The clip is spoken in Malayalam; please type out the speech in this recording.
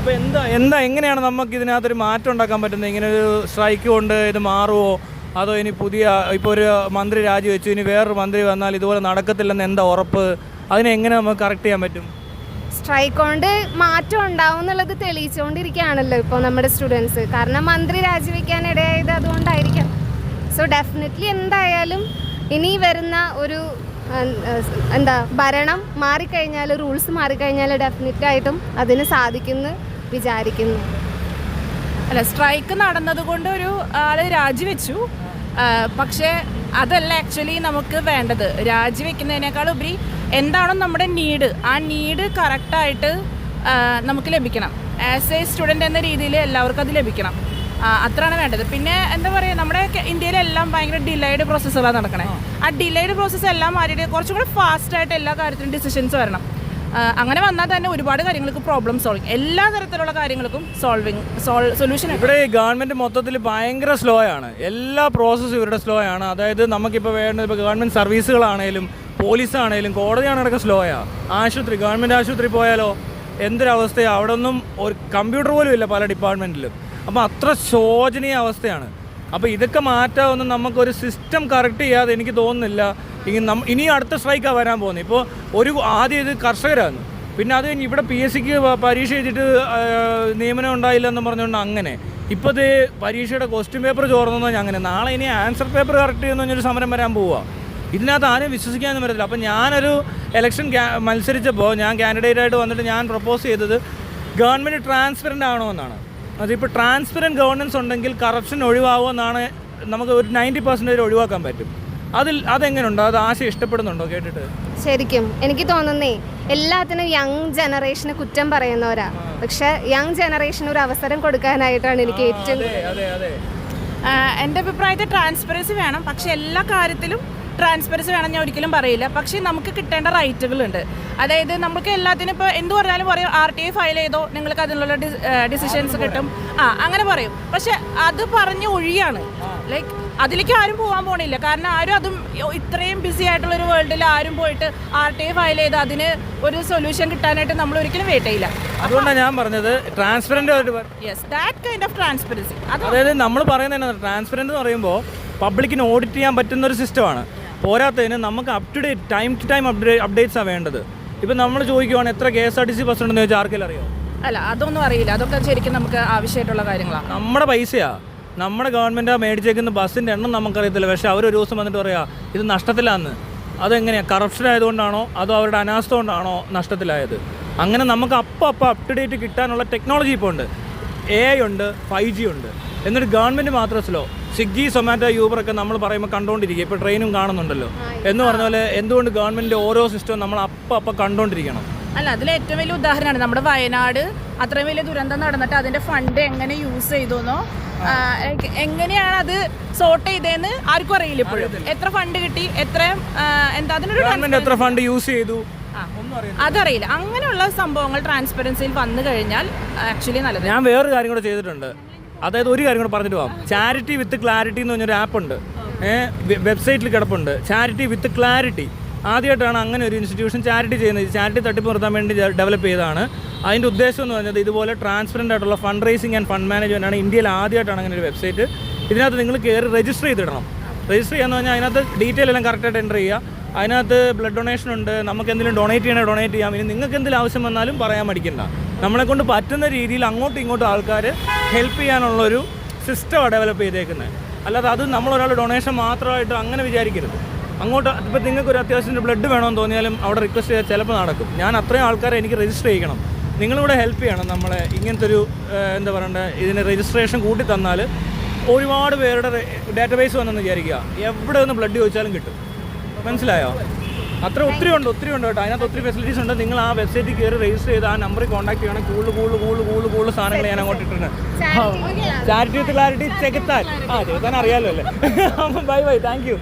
അപ്പോൾ എങ്ങനെയാണ് നമുക്ക് ഇതിനകത്തൊരു മാറ്റം ഉണ്ടാക്കാൻ പറ്റുന്നത്? ഇങ്ങനെ ഒരു സ്ട്രൈക്ക് കൊണ്ട് ഇത് മാറുമോ, അതോ ഇനി ഇപ്പോൾ ഒരു മന്ത്രി രാജിവെച്ചു, ഇനി വേറൊരു മന്ത്രി വന്നാൽ ഇതുപോലെ നടക്കത്തില്ലെന്ന് എന്താ ഉറപ്പ്? അതിനെങ്ങനെ നമുക്ക് കറക്റ്റ് ചെയ്യാൻ പറ്റും? സ്ട്രൈക്ക് കൊണ്ട് മാറ്റം ഉണ്ടാവും എന്നുള്ളത് തെളിയിച്ചുകൊണ്ടിരിക്കുകയാണല്ലോ ഇപ്പോൾ നമ്മുടെ സ്റ്റുഡൻസ്. കാരണം മന്ത്രി രാജിവെക്കാനിടയായത് അതുകൊണ്ടായിരിക്കാം. സോ ഡെഫിനറ്റ്ലി എന്തായാലും ഇനി വരുന്ന ഒരു ഭരണം മാറിക്കഴിഞ്ഞാൽ, റൂൾസ് മാറിക്കഴിഞ്ഞാൽ ഡെഫിനറ്റായിട്ടും അതിന് സാധിക്കുമെന്ന് വിചാരിക്കുന്നു. അല്ല, സ്ട്രൈക്ക് നടന്നതുകൊണ്ട് ഒരു ആൾ രാജിവെച്ചു, പക്ഷേ അതല്ല ആക്ച്വലി നമുക്ക് വേണ്ടത്. രാജിവെക്കുന്നതിനേക്കാൾ ഉപരി എന്താണോ നമ്മുടെ നീഡ്, ആ നീഡ് കറക്റ്റായിട്ട് നമുക്ക് ലഭിക്കണം. ആസ് എ സ്റ്റുഡൻറ്റ് എന്ന രീതിയിൽ എല്ലാവർക്കും അത് ലഭിക്കണം. അത്രയാണ് വേണ്ടത്. പിന്നെ എന്താ പറയുക, നമ്മുടെ ഇന്ത്യയിലെല്ലാം ഭയങ്കര ഡിലേഡ് പ്രോസസ്സുകളാണ് നടക്കണേ. ആ ഡിലേഡ് പ്രോസസ്സ് എല്ലാം മാറിയിട്ട് കുറച്ചും കൂടി ഫാസ്റ്റായിട്ട് എല്ലാ കാര്യത്തിലും ഡിസിഷൻസ് വരണം. അങ്ങനെ വന്നാൽ തന്നെ ഒരുപാട് കാര്യങ്ങൾക്ക് പ്രോബ്ലം സോൾവിങ്, എല്ലാ തരത്തിലുള്ള കാര്യങ്ങൾക്കും സൊല്യൂഷൻ. ഇവിടെ ഗവൺമെൻറ് മൊത്തത്തിൽ ഭയങ്കര സ്ലോ ആണ്. എല്ലാ പ്രോസസ്സും ഇവരുടെ സ്ലോ ആണ്. അതായത് നമുക്കിപ്പോൾ വേണ്ടത് ഇപ്പോൾ ഗവൺമെൻറ് സർവീസുകളാണേലും പോലീസാണേലും കോടതിയാണൊക്കെ സ്ലോയാണ്. ഗവൺമെൻറ് ആശുപത്രി പോയാലോ എന്തൊരവസ്ഥയാണ്. അവിടെ ഒന്നും ഒരു കമ്പ്യൂട്ടർ പോലും ഇല്ല പല ഡിപ്പാർട്ട്മെൻറ്റിലും. അപ്പോൾ അത്ര ശോചനീയ അവസ്ഥയാണ്. അപ്പോൾ ഇതൊക്കെ മാറ്റാമെന്ന് നമുക്കൊരു സിസ്റ്റം കറക്റ്റ് ചെയ്യാതെ എനിക്ക് തോന്നുന്നില്ല. ഇനി അടുത്ത സ്ട്രൈക്കാണ് വരാൻ പോകുന്നത്. ഇപ്പോൾ ആദ്യം ഇത് കർഷകരാണ്, പിന്നെ അത് കഴിഞ്ഞ് ഇവിടെ PSCക്ക് പരീക്ഷ എഴുതിയിട്ട് നിയമനം ഉണ്ടായില്ല എന്ന് പറഞ്ഞുകൊണ്ട് അങ്ങനെ ഇപ്പോൾ ഇത് പരീക്ഷയുടെ ക്വസ്റ്റ്യൻ പേപ്പർ ചോർന്നു അങ്ങനെ നാളെ ഇനി ആൻസർ പേപ്പർ കറക്റ്റ് ചെയ്യുന്ന പറഞ്ഞൊരു സമരം വരാൻ പോവുക. ഇതിനകത്ത് ആരും വിശ്വസിക്കാനൊന്നും പറ്റത്തില്ല. അപ്പോൾ ഞാനൊരു ഇലക്ഷൻ മത്സരിച്ചപ്പോൾ ഞാൻ കാൻഡിഡേറ്റായിട്ട് വന്നിട്ട് ഞാൻ പ്രപ്പോസ് ചെയ്തത് ഗവൺമെൻറ് ട്രാൻസ്പെറൻ്റ് ആണോ. അതിപ്പോൾ ട്രാൻസ്പെറൻറ്റ് ഗവർണൻസ് ഉണ്ടെങ്കിൽ കറപ്ഷൻ ഒഴിവാകുമെന്നാണ് നമുക്ക് ഒരു 90% ഒഴിവാക്കാൻ പറ്റും. അതെങ്ങനെയുണ്ടോ? അത് ആശയം ഇഷ്ടപ്പെടുന്നുണ്ടോ കേട്ടിട്ട്? ശരിക്കും എനിക്ക് തോന്നുന്നേ എല്ലാത്തിനും യങ് ജനറേഷന് കുറ്റം പറയുന്നവരാ. പക്ഷെ യങ് ജനറേഷന് ഒരു അവസരം കൊടുക്കാനായിട്ടാണ് എനിക്ക് ഏറ്റവും എൻ്റെ അഭിപ്രായത്തിൽ ട്രാൻസ്പെറൻസി വേണം. പക്ഷെ എല്ലാ കാര്യത്തിലും ട്രാൻസ്പെറൻസി വേണം ഞാൻ ഒരിക്കലും പറയില്ല. പക്ഷേ നമുക്ക് കിട്ടേണ്ട റൈറ്റുകളുണ്ട്. അതായത് നമുക്ക് എല്ലാത്തിനും ഇപ്പോൾ എന്ത് പറഞ്ഞാലും പറയും RTI ഫയൽ ചെയ്തോ, നിങ്ങൾക്ക് അതിനുള്ള ഡിസിഷൻസ് കിട്ടും, അങ്ങനെ പറയും. പക്ഷെ അത് പറഞ്ഞ് ഒഴിയാണ്. ലൈക്ക് അതിലേക്ക് ആരും പോകാൻ പോകണില്ല. കാരണം ആരും അതും ഇത്രയും ബിസി ആയിട്ടുള്ളൊരു വേൾഡിൽ ആരും പോയിട്ട് RTI ഫയൽ ചെയ്ത് അതിന് ഒരു സൊല്യൂഷൻ കിട്ടാനായിട്ട് നമ്മൾ ഒരിക്കലും വെയിറ്റ് ചെയ്യില്ല. അതുകൊണ്ടാണ് ഞാൻ പറഞ്ഞത് transparent. Yes, that kind of transparency. അതായത് നമ്മൾ പറയുന്നത് ട്രാൻസ്പെറൻറ്റ് എന്ന് പറയുമ്പോൾ പബ്ലിക്കിന് ഓഡിറ്റ് ചെയ്യാൻ പറ്റുന്ന ഒരു സിസ്റ്റമാണ്. പോരാത്തതിന് നമുക്ക് ടൈം ടു ടൈം അപ്ഡേറ്റ്സാണ് വേണ്ടത്. ഇപ്പം നമ്മൾ ചോദിക്കുവാണ് എത്ര KSRTC ബസ് ഉണ്ടെന്ന് ചോദിച്ചാൽ ആർക്കെങ്കിലും അറിയാം? അല്ല, അതൊന്നും അറിയില്ല. അതൊക്കെ ശരിക്കും നമുക്ക് ആവശ്യമായിട്ടുള്ള കാര്യങ്ങളാണ്. നമ്മുടെ പൈസയാണ്, നമ്മുടെ ഗവൺമെൻറ് മേടിച്ചേക്കുന്ന ബസ്സിൻ്റെ എണ്ണം നമുക്കറിയത്തില്ല. പക്ഷേ അവരൊരു ദിവസം വന്നിട്ട് പറയാം ഇത് നഷ്ടത്തിലാന്ന്. അതെങ്ങനെയാണ്? കറപ്ഷൻ ആയതുകൊണ്ടാണോ അതോ അവരുടെ അനാസ്ഥ കൊണ്ടാണോ നഷ്ടത്തിലായത്? അങ്ങനെ നമുക്ക് അപ്പോൾ അപ് ടു ഡേറ്റ് കിട്ടാനുള്ള ടെക്നോളജി ഇപ്പോൾ ഉണ്ട്. AI ഉണ്ട്, 5G ഉണ്ട്. എന്നിട്ട് ഗവൺമെൻറ് മാത്രം സ്ലോ. സ്വിഗ്ഗി, സൊമാറ്റോ, യൂബറൊക്കെ നമ്മൾ പറയുമ്പോൾ കണ്ടുകൊണ്ടിരിക്കുക. ഇപ്പോൾ ട്രെയിനും കാണുന്നുണ്ടല്ലോ എന്ന് പറഞ്ഞ പോലെ എന്തുകൊണ്ട് ഗവൺമെൻറ് ഓരോ സിസ്റ്റവും നമ്മൾ അപ്പം കണ്ടുകൊണ്ടിരിക്കണം? അല്ല, അതിൽ ഏറ്റവും വലിയ ഉദാഹരണമാണ് നമ്മുടെ വയനാട്. അത്രയും വലിയ ദുരന്തം നടന്നിട്ട് അതിൻ്റെ ഫണ്ട് എങ്ങനെ യൂസ് ചെയ്തോന്നോ, എങ്ങനെയാണ് അത് സോർട്ട് ചെയ്തതെന്ന് ആർക്കും അറിയില്ല ഇപ്പോഴും. എത്ര ഫണ്ട് കിട്ടി, അതിനൊരു ഗവൺമെൻറ് എത്ര ഫണ്ട് യൂസ് ചെയ്തു അതറിയില്ല. അങ്ങനെയുള്ള സംഭവങ്ങൾ ട്രാൻസ്പെറൻസിയിൽ വന്നു കഴിഞ്ഞാൽ ആക്ച്വലി നല്ലത്. ഞാൻ വേറൊരു കാര്യം കൂടെ ചെയ്തിട്ടുണ്ട്. അതായത് ഒരു കാര്യം കൂടെ പറഞ്ഞിട്ട് പോകാം. ചാരിറ്റി വിത്ത് ക്ലാരിറ്റി എന്ന് പറഞ്ഞൊരു ആപ്പുണ്ട്, വെബ്സൈറ്റിൽ കിടപ്പുണ്ട്. ചാരിറ്റി വിത്ത് ക്ലാരിറ്റി ആദ്യമായിട്ടാണ് അങ്ങനെ ഒരു ഇൻസ്റ്റിറ്റ്യൂഷൻ ചാരിറ്റി ചെയ്യുന്നത്. ചാരിറ്റി തട്ടിപ്പ് നിർത്താൻ വേണ്ടി ഡെവലപ്പ് ചെയ്തതാണ്. അതിൻ്റെ ഉദ്ദേശം എന്ന് പറഞ്ഞത് ഇതുപോലെ ട്രാൻസ്പെറൻ്റ് ആയിട്ടുള്ള fund raising and fund management ആണ്. ഇന്ത്യയിൽ ആദ്യമായിട്ടാണ് അങ്ങനെ ഒരു വെബ്സൈറ്റ്. ഇതിനകത്ത് നിങ്ങൾ കയറി രജിസ്റ്റർ ചെയ്തിടണം. രജിസ്റ്റർ ചെയ്യാന്ന് പറഞ്ഞാൽ അതിനകത്ത് ഡീറ്റെയിൽ എല്ലാം കറക്റ്റായിട്ട് എൻ്റർ ചെയ്യുക. അതിനകത്ത് ബ്ലഡ് ഡൊണേഷൻ ഉണ്ട്, നമുക്ക് എന്തെങ്കിലും ഡൊണേറ്റ് ചെയ്യണമെങ്കിൽ ഡൊണേറ്റ് ചെയ്യാം. ഇനി നിങ്ങൾക്ക് എന്തെങ്കിലും ആവശ്യം വന്നാലും പറയാൻ മടിക്കണ്ട. നമ്മളെക്കൊണ്ട് പറ്റുന്ന രീതിയിൽ അങ്ങോട്ടും ഇങ്ങോട്ടും ആൾക്കാർ ഹെൽപ്പ് ചെയ്യാനുള്ളൊരു സിസ്റ്റമാണ് ഡെവലപ്പ് ചെയ്തേക്കുന്നത്. അല്ലാതെ അത് നമ്മളൊരാൾ ഡൊണേഷൻ മാത്രമായിട്ട് അങ്ങനെ വിചാരിക്കരുത്. അങ്ങോട്ട് ഇപ്പോൾ നിങ്ങൾക്കൊരു അത്യാവശ്യത്തിന് ബ്ലഡ് വേണമെന്ന് തോന്നിയാലും അവിടെ റിക്വസ്റ്റ് ചെയ്താൽ ചിലപ്പോൾ നടക്കും. ഞാൻ അത്രയും ആൾക്കാരെ എനിക്ക് രജിസ്റ്റർ ചെയ്യണം. നിങ്ങളിവിടെ ഹെൽപ്പ് ചെയ്യണം. നമ്മളെ ഇങ്ങനത്തെ ഒരു എന്താ പറയണ്ടേ, ഇതിന് രജിസ്ട്രേഷൻ കൂട്ടി തന്നാൽ ഒരുപാട് പേരുടെ ഡാറ്റാബേസ് വന്നെന്ന് വിചാരിക്കുക. എവിടെ നിന്ന് ബ്ലഡ് ചോദിച്ചാലും കിട്ടും. മനസ്സിലായോ? ഒത്തിരി ഉണ്ട് കേട്ടോ. അതിനകത്ത് ഒത്തിരി ഫെസിലിറ്റീസ് ഉണ്ട്. നിങ്ങൾ ആ വെബ്സൈറ്റിൽ കയറി രജിസ്റ്റർ ചെയ്ത് ആ നമ്പറിൽ കോൺടാക്ട് ചെയ്യണം. കൂടുതൽ സാധനങ്ങൾ ഞാൻ അങ്ങോട്ട് ഇട്ടിട്ടുണ്ട്. ചാരിറ്റി വിത്ത് ക്ലാരിറ്റി ചെകുത്താൻ അറിയാമല്ലോ അല്ലേ? Bye, thank U.